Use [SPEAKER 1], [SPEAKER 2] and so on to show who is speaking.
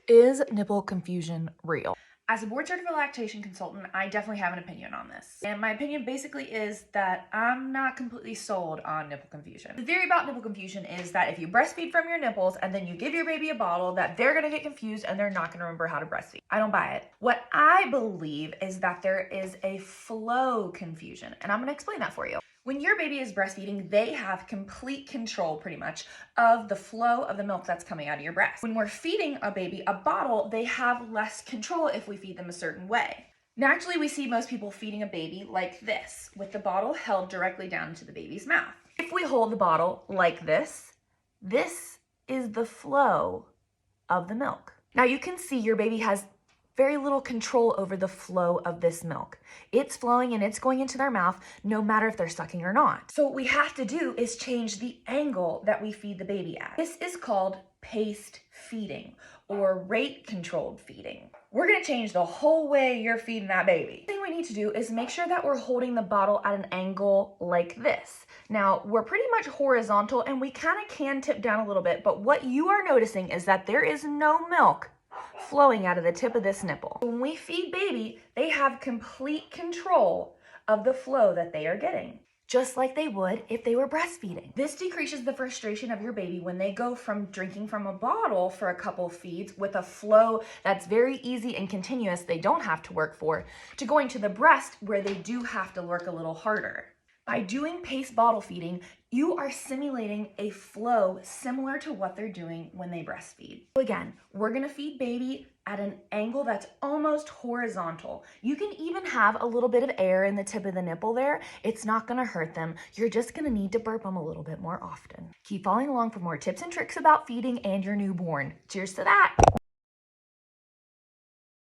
[SPEAKER 1] Is nipple confusion real?
[SPEAKER 2] As a board-certified lactation consultant, I definitely have an opinion on this. And my opinion basically is that I'm not completely sold on nipple confusion. The theory about nipple confusion is that if you breastfeed from your nipples and then you give your baby a bottle, that they're gonna get confused and they're not gonna remember how to breastfeed. I don't buy it. What I believe is that there is a flow confusion, and I'm gonna explain that for you. When your baby is breastfeeding, they have complete control pretty much of the flow of the milk that's coming out of your breast. When we're feeding a baby a bottle, they have less control if we feed them a certain way. Naturally, we see most people feeding a baby like this, with the bottle held directly down into the baby's mouth. If we hold the bottle like this is the flow of the milk. Now you can see your baby has very little control over the flow of this milk. It's flowing and it's going into their mouth no matter if they're sucking or not. So what we have to do is change the angle that we feed the baby at. This is called paced feeding or rate controlled feeding. We're gonna change the whole way you're feeding that baby. The thing we need to do is make sure that we're holding the bottle at an angle like this. Now, we're pretty much horizontal and we kind of can tip down a little bit, but what you are noticing is that there is no milk flowing out of the tip of this nipple. When we feed baby, they have complete control of the flow that they are getting, just like they would if they were breastfeeding. This decreases the frustration of your baby when they go from drinking from a bottle for a couple feeds with a flow that's very easy and continuous, they don't have to work for, to going to the breast where they do have to work a little harder. By doing paced bottle feeding, you are simulating a flow similar to what they're doing when they breastfeed. So again, we're gonna feed baby at an angle that's almost horizontal. You can even have a little bit of air in the tip of the nipple there. It's not gonna hurt them. You're just gonna need to burp them a little bit more often. Keep following along for more tips and tricks about feeding and your newborn. Cheers to that.